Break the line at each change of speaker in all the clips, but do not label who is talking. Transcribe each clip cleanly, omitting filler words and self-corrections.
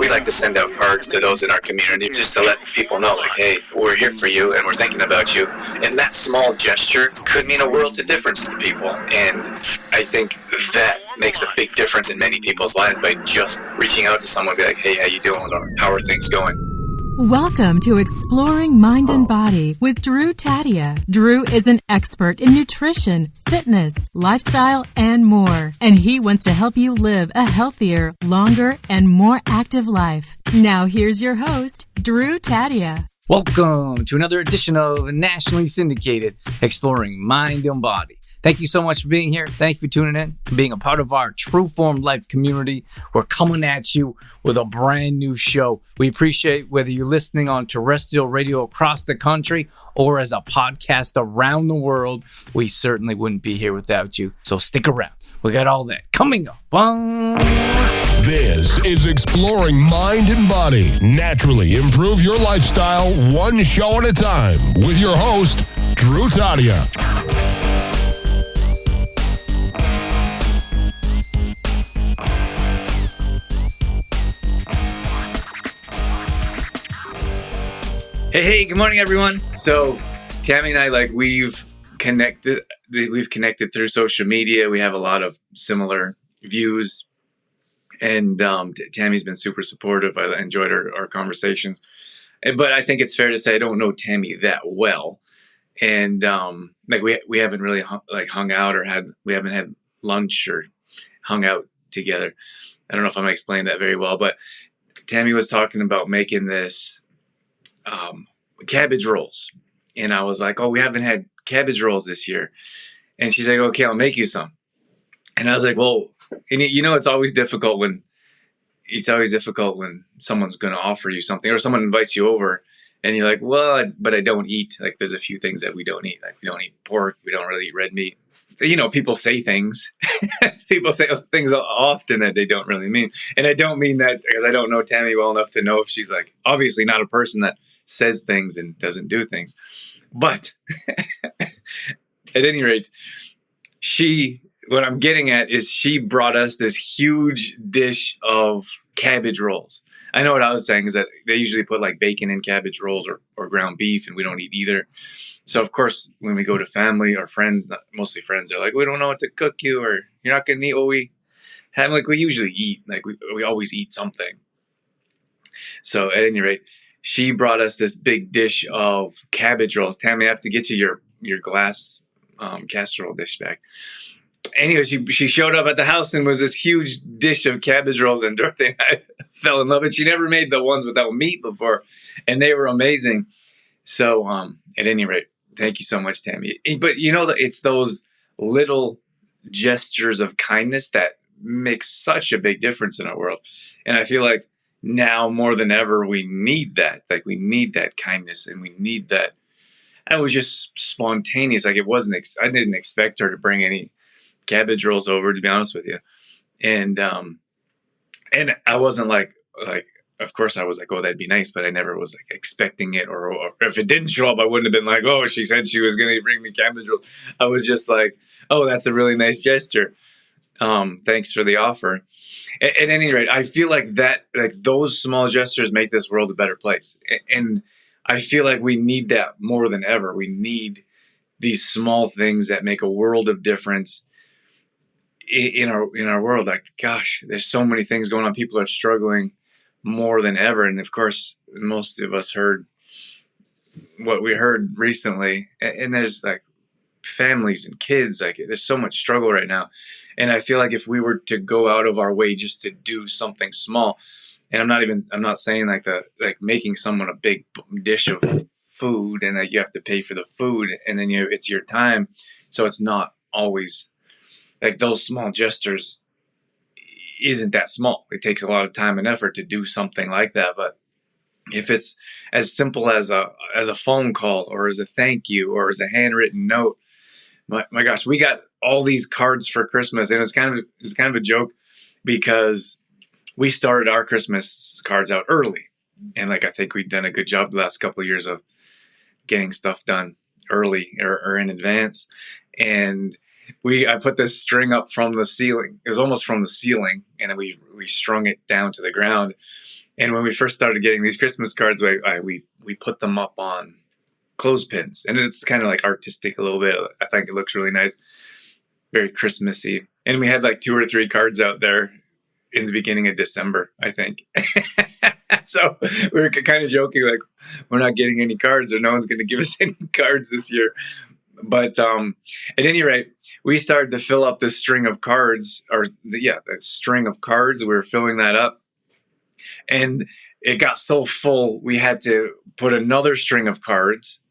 we like to send out cards to those in our community just to let people know, like, hey, we're here for you and we're thinking about you. And that small gesture could mean a world of difference to people. And I think that makes a big difference in many people's lives by just reaching out to someone, be like, hey, how you doing? Or how are things going?
Welcome to Exploring Mind and Body with Drew Tadia. Drew is an expert in nutrition, fitness, lifestyle, and more. And he wants to help you live a healthier, longer, and more active life. Now here's your host, Drew Tadia.
Welcome to another edition of nationally syndicated Exploring Mind and Body. Thank you so much for being here. Thank you for tuning in, for being a part of our TrueFormLife community. We're coming at you with a brand new show. We appreciate whether you're listening on terrestrial radio across the country or as a podcast around the world. We certainly wouldn't be here without you. So stick around. We got all that coming up.
This is Exploring Mind and Body. Naturally improve your lifestyle one show at a time with your host, Drew Tadia.
Hey, good morning, everyone. So Tammy and I, we've connected through social media. We have a lot of similar views, and Tammy's been super supportive. I enjoyed our conversations, but I think it's fair to say I don't know Tammy that well, and we haven't really hung out or we haven't had lunch or hung out together. I don't know if I'm gonna explain that very well, but Tammy was talking about making this cabbage rolls, and I was like, oh, we haven't had cabbage rolls this year, and she's like, okay, I'll make you some. And I was like, well, and it's always difficult when someone's going to offer you something or someone invites you over and you're like, well, but I don't eat, there's a few things that we don't eat. We don't eat pork, we don't really eat red meat. People say things. People say things often that they don't really mean. And I don't mean that because I don't know Tammy well enough to know if she's obviously not a person that says things and doesn't do things. But at any rate, what I'm getting at is she brought us this huge dish of cabbage rolls. I know what I was saying is that they usually put bacon in cabbage rolls or ground beef, and we don't eat either. So, of course, when we go to family or friends, mostly friends, they're like, we don't know what to cook you, or you're not going to eat what we have. We usually eat. We always eat something. So, at any rate, she brought us this big dish of cabbage rolls. Tammy, I have to get you your glass casserole dish back. Anyway, she showed up at the house and was this huge dish of cabbage rolls, and Dorothy and I fell in love. And she never made the ones without meat before, and they were amazing. So, at any rate, thank you so much, Tammy. But it's those little gestures of kindness that make such a big difference in our world. And I feel like now more than ever, we need that. We need that kindness, and we need that. And it was just spontaneous. It wasn't. I didn't expect her to bring any cabbage rolls over, to be honest with you. And I wasn't of course I was like, oh, that'd be nice, but I never was expecting it, or if it didn't show up, I wouldn't have been like, oh, she said she was going to bring me cabbage rolls. I was just like, oh, that's a really nice gesture. Thanks for the offer. At any rate, I feel like those small gestures make this world a better place. And I feel like we need that more than ever. We need these small things that make a world of difference in our world. Gosh, there's so many things going on. People are struggling more than ever. And of course, most of us heard what we heard recently. And there's families and kids, there's so much struggle right now. And I feel like if we were to go out of our way just to do something small, and I'm not saying making someone a big dish of food and you have to pay for the food and then it's your time. So it's not always those small gestures isn't that small. It takes a lot of time and effort to do something like that. But if it's as simple as a phone call or as a thank you or as a handwritten note, my gosh, we got all these cards for Christmas, and it was kind of a joke because we started our Christmas cards out early, and I think we've done a good job the last couple of years of getting stuff done early or in advance. And I put this string up from the ceiling. It was almost from the ceiling, and we strung it down to the ground. And when we first started getting these Christmas cards, we put them up on clothespins, and it's kind of like artistic a little bit. I think it looks really nice, very Christmassy. And we had like 2 or 3 cards out there in the beginning of December, I think. So we were kind of joking, like, we're not getting any cards, or no one's going to give us any cards this year. But at any rate, we started to fill up this string of cards, the string of cards. We were filling that up, and it got so full, we had to put another string of cards.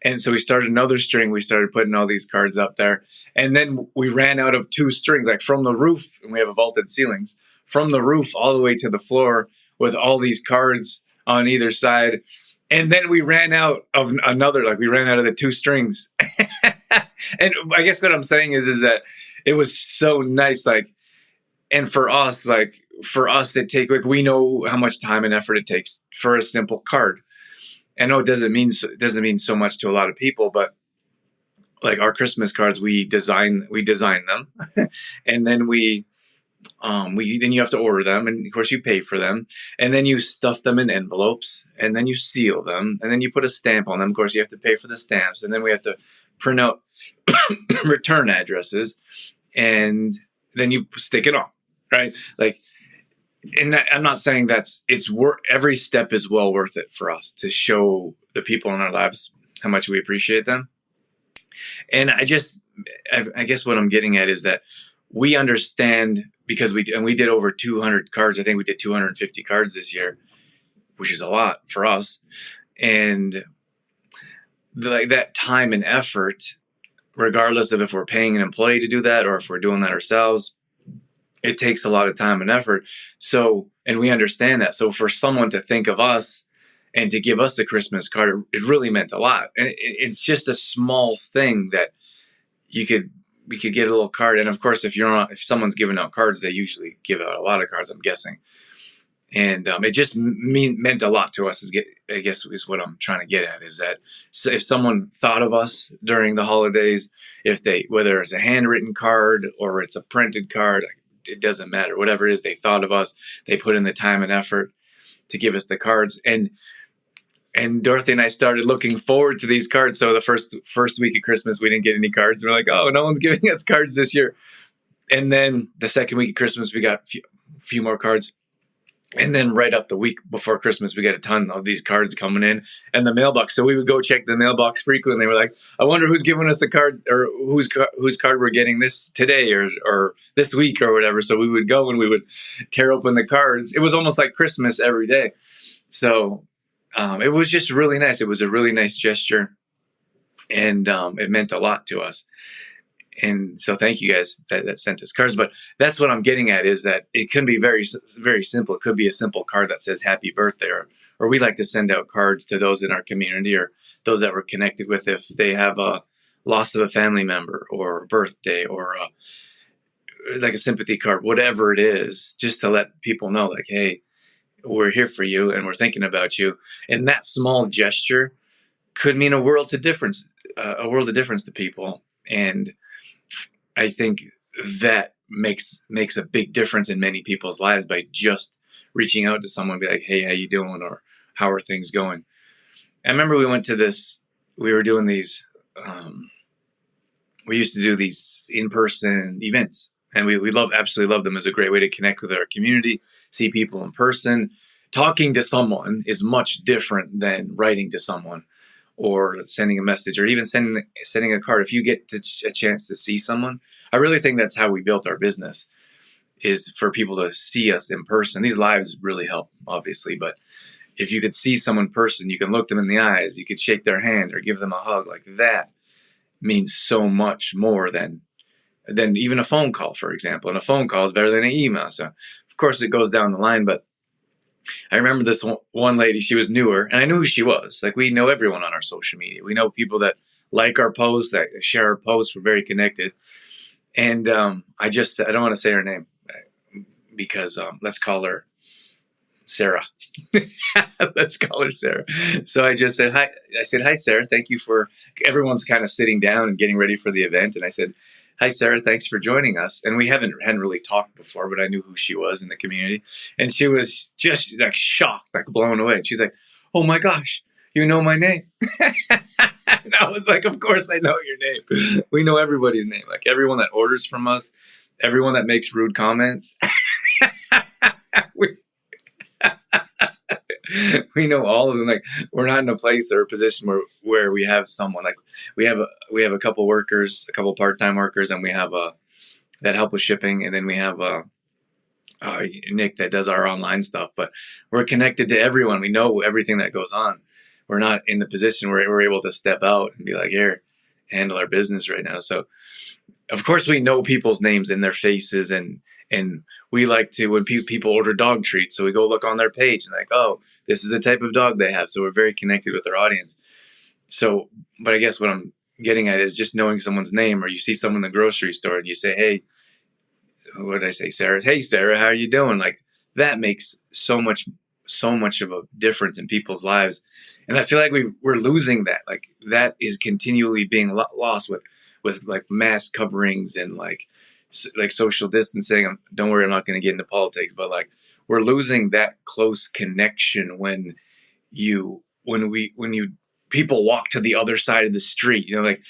And so we started another string. We started putting all these cards up there. And then we ran out of 2 strings, like from the roof, and we have a vaulted ceilings, from the roof all the way to the floor with all these cards on either side. And then we ran out of we ran out of the 2 strings. And I guess what I'm saying is that it was so nice. And for us, we know how much time and effort it takes for a simple card. I know it doesn't mean so much to a lot of people, but like our Christmas cards, we design them, and then then you have to order them, and of course you pay for them, and then you stuff them in envelopes, and then you seal them, and then you put a stamp on them. Of course, you have to pay for the stamps, and then we have to print out return addresses, and then you stick it on, right? And I'm not saying every step is well worth it for us to show the people in our lives how much we appreciate them. And I guess what I'm getting at is that we understand, because we did over 200 cards. I think we did 250 cards this year, which is a lot for us. And that time and effort, regardless of if we're paying an employee to do that or if we're doing that ourselves, it takes a lot of time and effort. So, and we understand that. So for someone to think of us and to give us a Christmas card, it really meant a lot. And it's just a small thing that we could get a little card. And of course, if someone's giving out cards, they usually give out a lot of cards, I'm guessing. And it just meant a lot to us, I guess is what I'm trying to get at, is that if someone thought of us during the holidays, whether it's a handwritten card or it's a printed card, it doesn't matter. Whatever it is, they thought of us, they put in the time and effort to give us the cards. And Dorothy and I started looking forward to these cards. So the first week of Christmas, we didn't get any cards. We're like, oh, no one's giving us cards this year. And then the second week of Christmas, we got a few more cards. And then right up the week before Christmas, we got a ton of these cards coming in and the mailbox. So we would go check the mailbox frequently. We're like, I wonder who's giving us a card, or whose card we're getting this today or this week or whatever. So we would go and we would tear open the cards. It was almost like Christmas every day. So it was just really nice. It was a really nice gesture, and it meant a lot to us. And so thank you guys that sent us cards. But that's what I'm getting at, is that it can be very, very simple. It could be a simple card that says happy birthday, or we like to send out cards to those in our community or those that we're connected with if they have a loss of a family member or a birthday or like a sympathy card, whatever it is, just to let people know, like, hey, we're here for you and we're thinking about you. And that small gesture could mean a world of difference to people. And I think that makes a big difference in many people's lives by just reaching out to someone, be like, hey, how you doing? Or how are things going? I remember we were doing these, we used to do these in-person events, and we absolutely love them as a great way to connect with our community, see people in person. Talking to someone is much different than writing to someone or sending a message, or even sending a card. If you get a chance to see someone, I really think that's how we built our business, is for people to see us in person. These lives really help, obviously, but if you could see someone in person, you can look them in the eyes, you could shake their hand or give them a hug. Like, that means so much more than even a phone call, for example. And a phone call is better than an email. So of course it goes down the line, but I remember this one lady, she was newer, and I knew who she was. Like, we know everyone on our social media. We know people that like our posts, that share our posts. We're very connected. And I don't want to say her name because let's call her Sarah. Let's call her Sarah. So I just said, hi. I said, hi, Sarah. Thank you everyone's kind of sitting down and getting ready for the event. And I said, Hi, Sarah. Thanks for joining us. And we hadn't really talked before, but I knew who she was in the community. And she was just like shocked, like blown away. And she's like, oh my gosh, you know my name. And I was like, of course I know your name. We know everybody's name. Like everyone that orders from us, everyone that makes rude comments. we, we know all of them. Like we're not in a place or a position where we have someone like we have a couple workers, a couple part-time workers, and we have that help with shipping, and then we have Nick that does our online stuff. But we're connected to everyone. We know everything that goes on. We're not in the position where we're able to step out and be like, here, handle our business right now. So of course we know people's names and their faces, and we like to, when people order dog treats, so we go look on their page and like, oh, this is the type of dog they have. So we're very connected with our audience. So, but I guess what I'm getting at is just knowing someone's name, or you see someone in the grocery store and you say, hey, what did I say, Sarah? Hey, Sarah, how are you doing? Like that makes so much of a difference in people's lives. And I feel like we're losing that. Like that is continually being lost with like mask coverings and like social distancing. Don't worry, I'm not going to get into politics, but like we're losing that close connection when people walk to the other side of the street. You know, like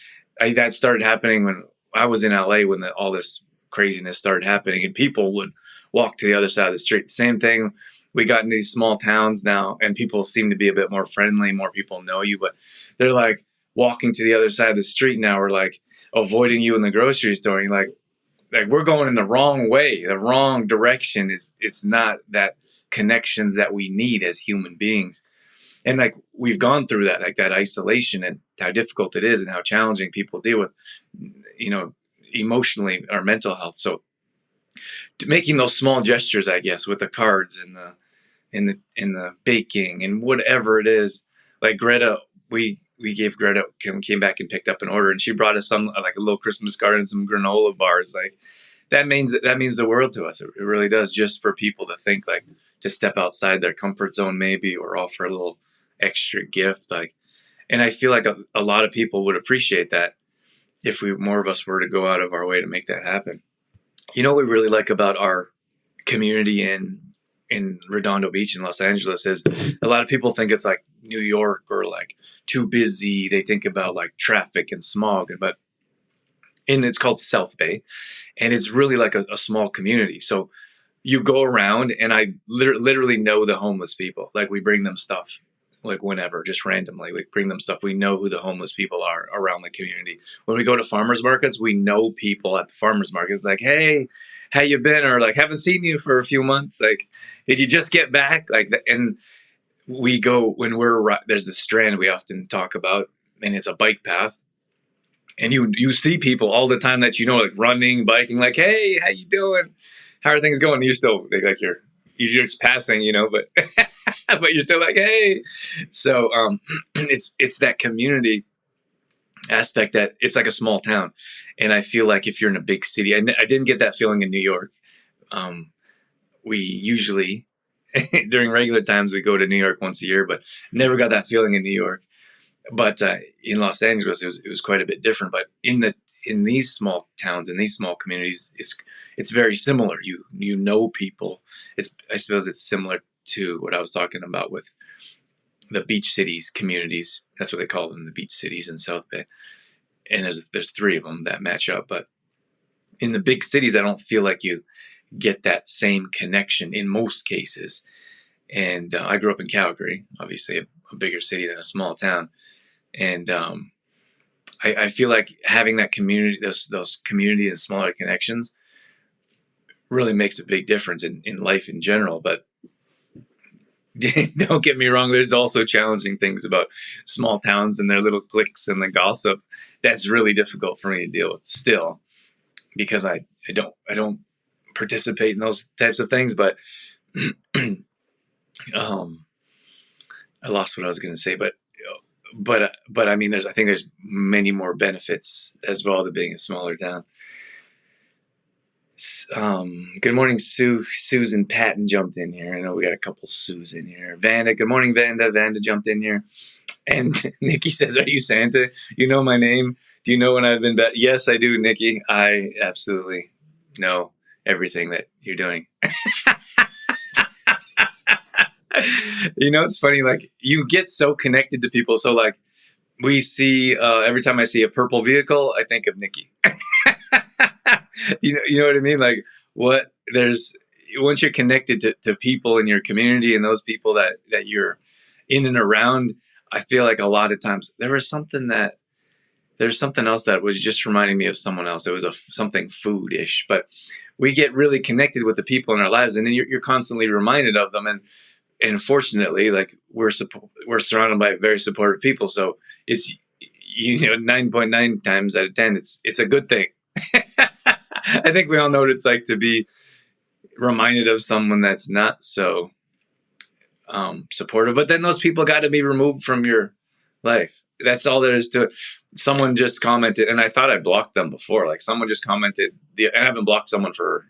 that started happening when I was in LA when all this craziness started happening, and people would walk to the other side of the street. Same thing. We got in these small towns now, and people seem to be a bit more friendly. More people know you, but they're like walking to the other side of the street now, or like avoiding you in the grocery store. And like we're going in the wrong way, the wrong direction. It's not that connections that we need as human beings. And like we've gone through that, like that isolation and how difficult it is and how challenging people deal with, you know, emotionally or mental health. So making those small gestures, I guess, with the cards and the baking and whatever it is, like Greta, we gave Greta, came back and picked up an order, and she brought us some like a little Christmas card and some granola bars. Like that means the world to us. It really does, just for people to think, like, to step outside their comfort zone maybe, or offer a little extra gift. Like, and I feel like a lot of people would appreciate that if more of us were to go out of our way to make that happen. You know what we really like about our community in Redondo Beach in Los Angeles is a lot of people think it's like New York or like too busy. They think about like traffic and smog, and it's called South Bay, and it's really like a small community. So you go around, and I literally know the homeless people. Like we bring them stuff, like whenever, just randomly, we bring them stuff. We know who the homeless people are around the community. When we go to farmers markets, we know people at the farmers markets. Like, hey, how you been? Or like, haven't seen you for a few months. Like, did you just get back? Like, and we go when there's a strand we often talk about, and it's a bike path. And you see people all the time that, you know, like running, biking, like, hey, how you doing? How are things going? You're still like you're just passing, you know, but but you're still like, hey. So it's that community aspect, that it's like a small town. And I feel like if you're in a big city, I didn't get that feeling in New York. We usually during regular times we go to New York once a year, but never got that feeling in New York. But in Los Angeles, it was quite a bit different. But in these small towns, in these small communities, it's very similar. You know people. I suppose it's similar to what I was talking about with the beach cities communities. That's what they call them, the beach cities in South Bay. And there's three of them that match up. But in the big cities, I don't feel like you get that same connection in most cases. And I grew up in Calgary, obviously a bigger city than a small town. And I feel like having that community, those community and smaller connections really makes a big difference in life in general. But don't get me wrong, there's also challenging things about small towns and their little cliques and the gossip. That's really difficult for me to deal with still, because I don't participate in those types of things. But I lost what I was going to say, but I mean, I think there's many more benefits as well to being a smaller town. Good morning, Sue. Susan Patton jumped in here. I know we got a couple Sues in here. Vanda, good morning, Vanda. Vanda jumped in here. And Nikki says, are you Santa? You know my name. Do you know when I've been bad? Yes, I do, Nikki. I absolutely know everything that you're doing. It's funny. Like, you get so connected to people. So, like, we see every time I see a purple vehicle, I think of Nikki. You know what I mean? Like, once you're connected to people in your community and those people that you're in and around, I feel like a lot of times there's something else that was just reminding me of someone else. It was something food-ish, but we get really connected with the people in our lives, and then you're constantly reminded of them. And fortunately, like, we're surrounded by very supportive people. So it's, 9.9 times out of 10, it's a good thing. I think we all know what it's like to be reminded of someone that's not so supportive. But then those people got to be removed from your life. That's all there is to it. Someone just commented, and I thought I blocked them before. Like, someone just commented, and I haven't blocked someone for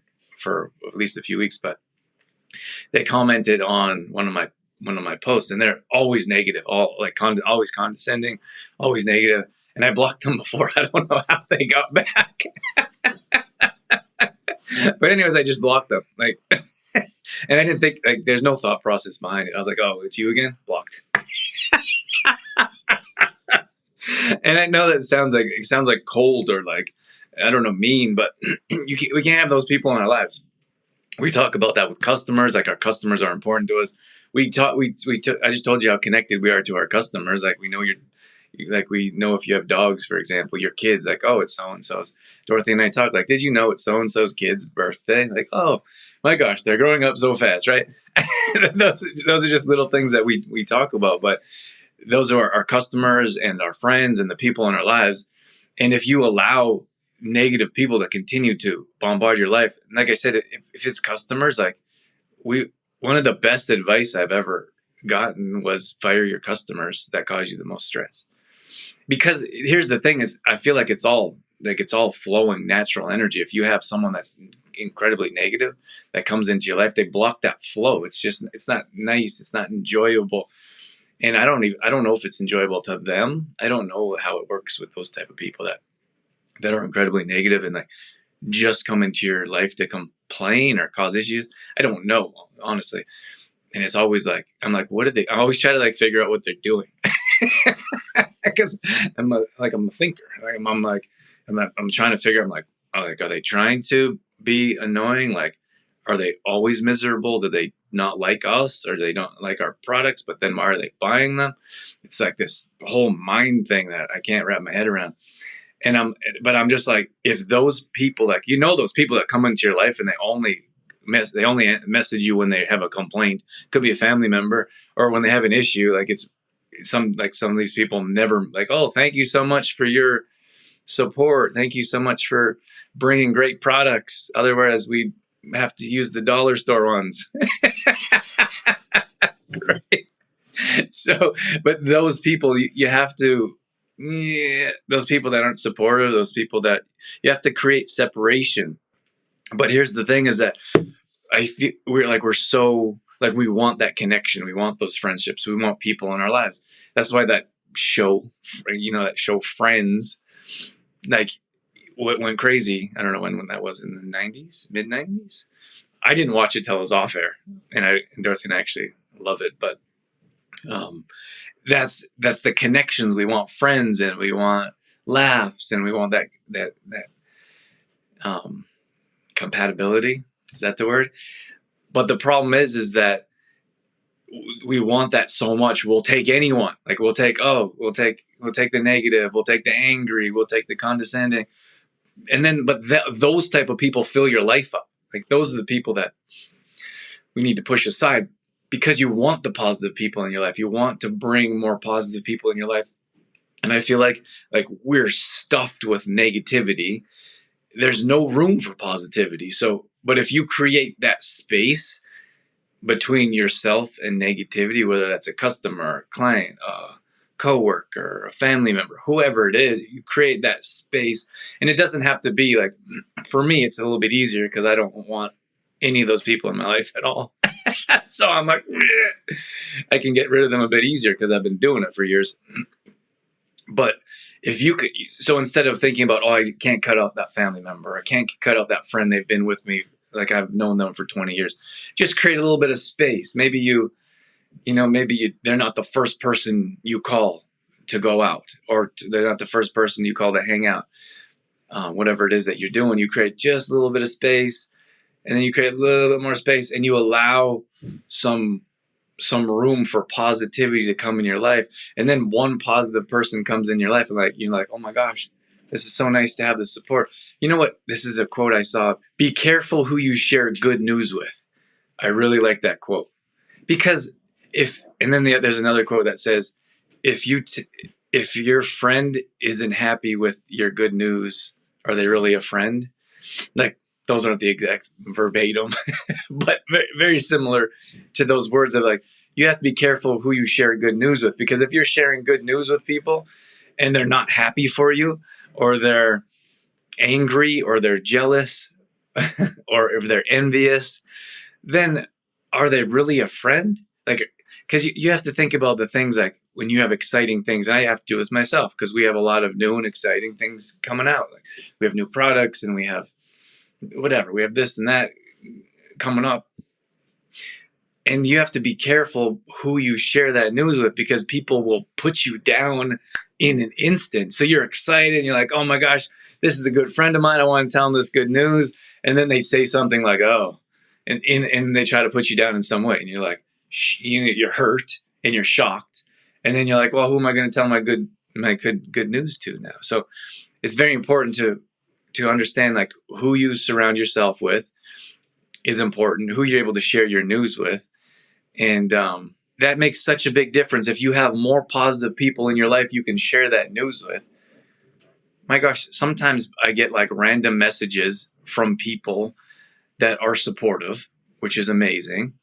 at least a few weeks, but they commented on one of my posts, and they're always negative, always condescending, always negative. And I blocked them before. I don't know how they got back. But anyways, I just blocked them. Like, and I didn't think, like, there's no thought process behind it. I was like, oh, it's you again? Blocked. And I know that it sounds like cold or, like, I don't know, mean, but we can't have those people in our lives. We talk about that with customers. Like, our customers are important to us. I just told you how connected we are to our customers. Like, we know we know if you have dogs, for example, your kids, like, oh, it's so-and-so's. Dorothy and I talk, like, did you know it's so-and-so's kid's birthday? Like, oh my gosh, they're growing up so fast, right? those are just little things that we talk about, but those are our customers and our friends and the people in our lives. And if you allow negative people to continue to bombard your life, and like I said, if it's customers, like, one of the best advice I've ever gotten was fire your customers that cause you the most stress. Because here's the thing is, I feel like it's all flowing natural energy. If you have someone that's incredibly negative that comes into your life, they block that flow. It's not nice. It's not enjoyable. And I don't know if it's enjoyable to them. I don't know how it works with those type of people that are incredibly negative and, like, just come into your life to complain or cause issues. I don't know, honestly. And it's always like, I'm like, what did they? I always try to, like, figure out what they're doing, because I'm a thinker. I'm trying to figure. I'm like, are they trying to be annoying? Like, are they always miserable? Do they not like us, or they don't like our products? But then why are they buying them? It's like this whole mind thing that I can't wrap my head around. And I'm just like, if those people, like, those people that come into your life and they only message you when they have a complaint, could be a family member, or when they have an issue. Like, it's some of these people never, like, oh, thank you so much for your support. Thank you so much for bringing great products. Otherwise, we have to use the dollar store ones. Right? So, but those people, you have to, those people that aren't supportive, those people that you have to create separation. But here's the thing is that I feel we're so, like, we want that connection. We want those friendships. We want people in our lives. That's why that show, Friends, like, went crazy. I don't know when that was, in the 90s, mid 90s. I didn't watch it till it was off air, and Dorothy and I actually love it. But that's the connections. We want friends, and we want laughs, and we want that compatibility. Is that the word? But the problem is that we want that so much. We'll take anyone. Like, we'll take the negative, we'll take the angry, we'll take the condescending. And then, but those type of people fill your life up. Like, those are the people that we need to push aside, because you want the positive people in your life. You want to bring more positive people in your life. And I feel like we're stuffed with negativity. There's no room for positivity. So, but if you create that space between yourself and negativity, whether that's a customer, a client, a coworker, a family member, whoever it is, you create that space. And it doesn't have to be like, for me, it's a little bit easier because I don't want any of those people in my life at all. So I'm like, I can get rid of them a bit easier because I've been doing it for years. But if you could, so instead of thinking about, oh, I can't cut out that family member, I can't cut out that friend, they've been with me, like I've known them for 20 years, just create a little bit of space. Maybe they're not the first person you call to go out, or they're not the first person you call to hang out. Whatever it is that you're doing, you create just a little bit of space, and then you create a little bit more space, and you allow some room for positivity to come in your life. And then one positive person comes in your life, and you're like, oh my gosh, this is so nice to have the support. You know what? This is a quote I saw. Be careful who you share good news with. I really like that quote, because there's another quote that says, if your friend isn't happy with your good news, are they really a friend? Like, those aren't the exact verbatim, but very, very similar to those words of like, you have to be careful who you share good news with, because if you're sharing good news with people and they're not happy for you, or they're angry, or they're jealous, or if they're envious, then are they really a friend? Like, because you have to think about the things like when you have exciting things, and I have to do this myself because we have a lot of new and exciting things coming out. Like, we have new products, and we have whatever, we have this and that coming up. And you have to be careful who you share that news with, because people will put you down in an instant. So you're excited and you're like, oh my gosh, this is a good friend of mine, I want to tell him this good news. And then they say something like, oh, and they try to put you down in some way. And you're like, you're hurt and you're shocked. And then you're like, well, who am I going to tell my good news to now? So it's very important to understand like who you surround yourself with is important, who you're able to share your news with. And that makes such a big difference. If you have more positive people in your life you can share that news with. My gosh, sometimes I get like random messages from people that are supportive, which is amazing.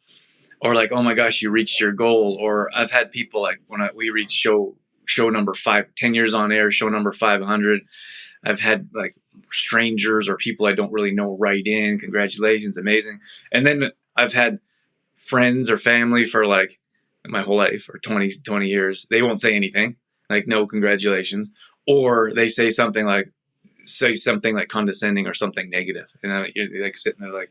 Or like, oh my gosh, you reached your goal. Or I've had people like we reached show number 5, 10 years on air, show number 500. I've had like strangers or people I don't really know write in, congratulations, amazing. And then I've had friends or family for like my whole life, or 20 years. They won't say anything, like no congratulations, or they say something like condescending or something negative. And you're like sitting there like,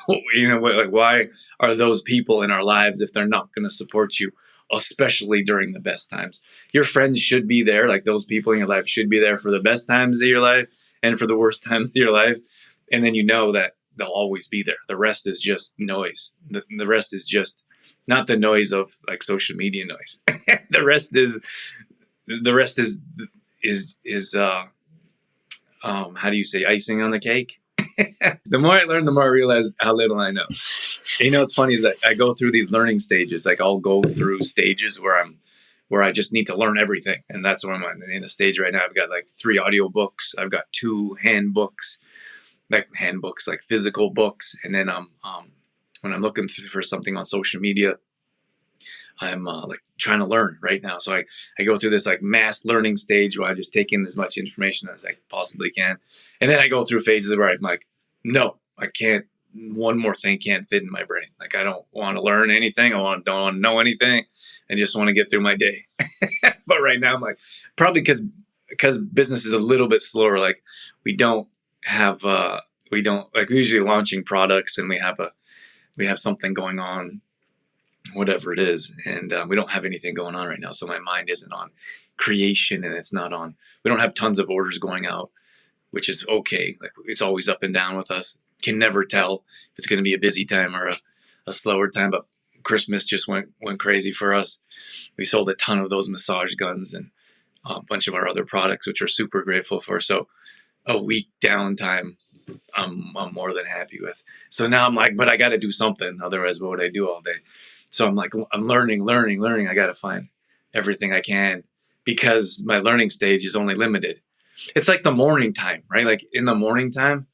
like, why are those people in our lives if they're not going to support you, especially during the best times? Your friends should be there. Like, those people in your life should be there for the best times of your life and for the worst times of your life. And then you know that they'll always be there. The rest is just noise. The rest is just not the noise of like social media noise. The rest is how do you say, icing on the cake? The more I learn, the more I realize how little I know. And what's funny is that I go through these learning stages. Like, I'll go through stages where I just need to learn everything. And that's where I'm in a stage right now. I've got like 3 audiobooks. I've got 2 handbooks, like physical books. And then when I'm looking for something on social media, I'm like trying to learn right now. So I go through this like mass learning stage where I just take in as much information as I possibly can. And then I go through phases where I'm like, no, I can't. One more thing can't fit in my brain. Like, I don't want to learn anything. Don't want to know anything. I just want to get through my day. But right now I'm like, probably because business is a little bit slower. Like, we don't like, we're usually launching products and we have something going on, whatever it is. And we don't have anything going on right now. So my mind isn't on creation, and we don't have tons of orders going out, which is okay. Like, it's always up and down with us. Can never tell if it's going to be a busy time or a slower time. But Christmas just went crazy for us. We sold a ton of those massage guns and a bunch of our other products, which we're super grateful for. So a week downtime, I'm more than happy with. So now I'm like, but I got to do something. Otherwise, what would I do all day? So I'm like, I'm learning. I got to find everything I can, because my learning stage is only limited. It's like the morning time, right? Like, in the morning time,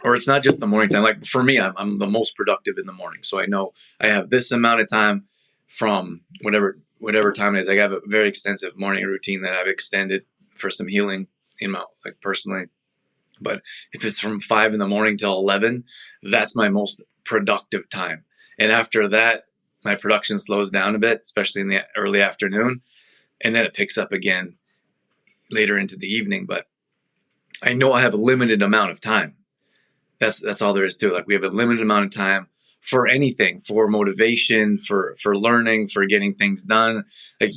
or it's not just the morning time. Like, for me, I'm the most productive in the morning. So I know I have this amount of time from whatever time it is. I have a very extensive morning routine that I've extended for some healing in my, like, personally. But if it's from 5 in the morning till 11, that's my most productive time. And after that, my production slows down a bit, especially in the early afternoon. and then it picks up again later into the evening. But I know I have a limited amount of time. That's all there is to it. Like, we have a limited amount of time for anything, for motivation, for learning, for getting things done. Like,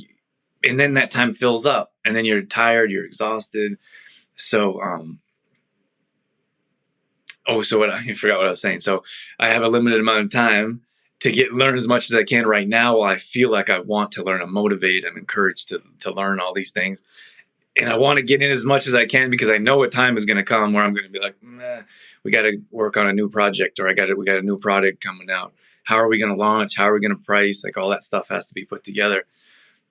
and then that time fills up, and then you're tired, you're exhausted. So, I forgot what I was saying. So I have a limited amount of time to learn as much as I can right now, while I feel like I want to learn. I'm motivated. I'm encouraged to learn all these things. And I want to get in as much as I can, because I know a time is going to come where I'm going to be like, we got to work on a new project, or we got a new product coming out. How are we going to launch? How are we going to price? Like, all that stuff has to be put together.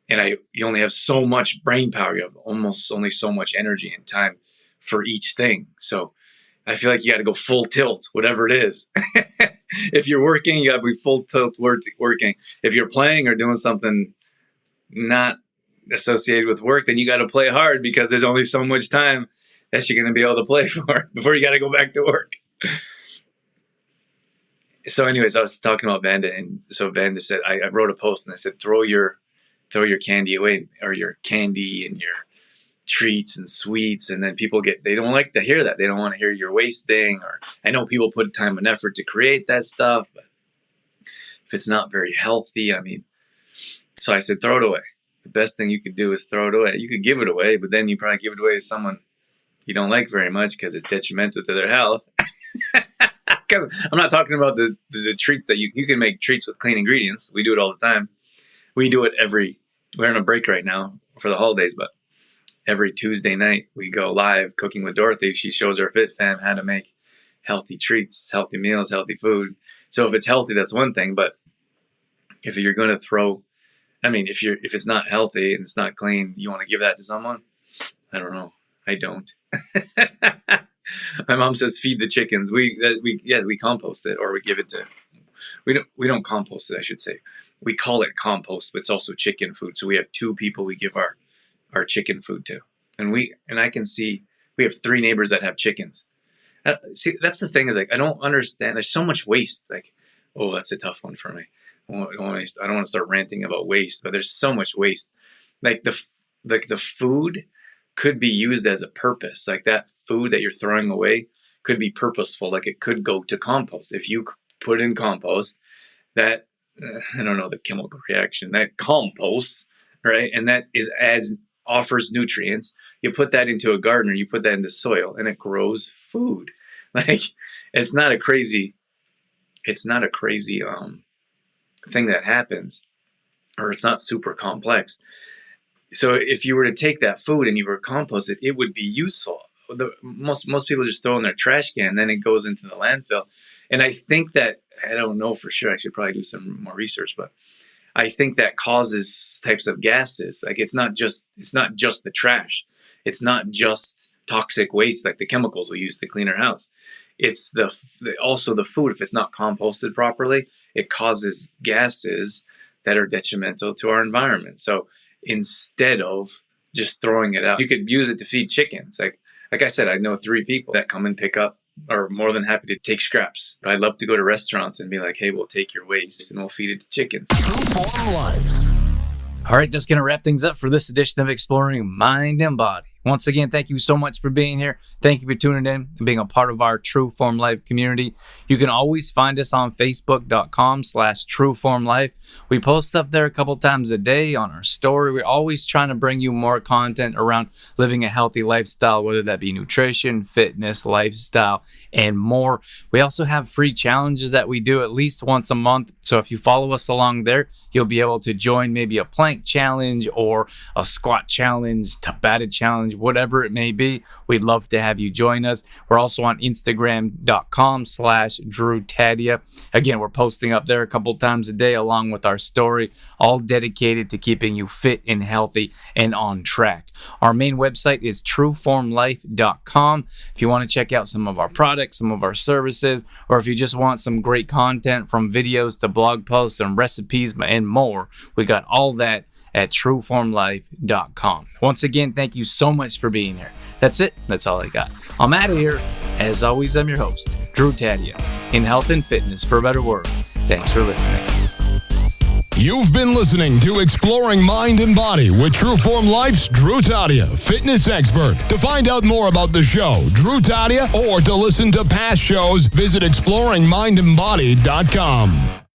And you only have so much brain power. You have almost only so much energy and time for each thing. So I feel like you got to go full tilt, whatever it is. If you're working, you got to be full tilt working. If you're playing or doing something not associated with work, then you got to play hard, because there's only so much time that you're going to be able to play for before you got to go back to work. So anyways, I was talking about Vanda, and so Vanda said, I wrote a post and I said, throw your candy away, or your candy and your treats and sweets. And then people they don't like to hear that. They don't want to hear you're wasting, or I know people put time and effort to create that stuff, but if it's not very healthy, so I said, throw it away. The best thing you could do is throw it away. You could give it away, but then you probably give it away to someone you don't like very much, because it's detrimental to their health. Because I'm not talking about the treats that you can make treats with clean ingredients. We do it all the time. We do it we're on a break right now for the holidays, but every Tuesday night we go live Cooking with Dorothy. She shows our Fit Fam how to make healthy treats, healthy meals, healthy food. So if it's healthy, that's one thing. But if you're going to if it's not healthy and it's not clean, you want to give that to someone? I don't know. I don't. My mom says feed the chickens. We compost it, or we give it to. We don't compost it, I should say. We call it compost, but it's also chicken food. So we have 2 people we give our chicken food to, and I can see we have 3 neighbors that have chickens. See, that's the thing, is like, I don't understand. There's so much waste. Like, oh, that's a tough one for me. I don't want to start ranting about waste, but there's so much waste. Like the food could be used as a purpose. Like, that food that you're throwing away could be purposeful. Like, it could go to compost. If you put in compost, that I don't know the chemical reaction, that compost, right? And that offers nutrients. You put that into a garden, or you put that into soil, and it grows food. Like, it's not a crazy thing that happens, or it's not super complex. So if you were to take that food and you were to compost it, it would be useful. Most people just throw in their trash can, then it goes into the landfill. And I think that, I don't know for sure, I should probably do some more research, but I think that causes types of gases. Like, it's not just the trash. It's not just toxic waste, like the chemicals we use to clean our house. It's also the food. If it's not composted properly, it causes gases that are detrimental to our environment. So instead of just throwing it out, you could use it to feed chickens. Like I said, I know 3 people that come and pick up, are more than happy to take scraps. But I'd love to go to restaurants and be like, hey, we'll take your waste and we'll feed it to chickens.
TrueFormLife.
All right, that's going to wrap things up for this edition of Exploring Mind and Body. Once again, thank you so much for being here. Thank you for tuning in and being a part of our TrueFormLife community. You can always find us on Facebook.com/TrueFormLife. We post up there a couple times a day on our story. We're always trying to bring you more content around living a healthy lifestyle, whether that be nutrition, fitness, lifestyle, and more. We also have free challenges that we do at least once a month. So if you follow us along there, you'll be able to join maybe a plank challenge or a squat challenge, Tabata challenge, whatever it may be. We'd love to have you join us. We're also on Instagram.com/DrewTadia. Again, we're posting up there a couple times a day along with our story, all dedicated to keeping you fit and healthy and on track. Our main website is TrueFormLife.com. If you want to check out some of our products, some of our services, or if you just want some great content from videos to blog posts and recipes and more, we got all that at TrueFormLife.com. Once again, thank you so much for being here. That's it. That's all I got. I'm out of here. As always, I'm your host, Drew Tadia, in health and fitness for a better world. Thanks for listening.
You've been listening to Exploring Mind and Body with TrueFormLife's Drew Tadia, fitness expert. To find out more about the show, Drew Tadia, or to listen to past shows, visit exploringmindandbody.com.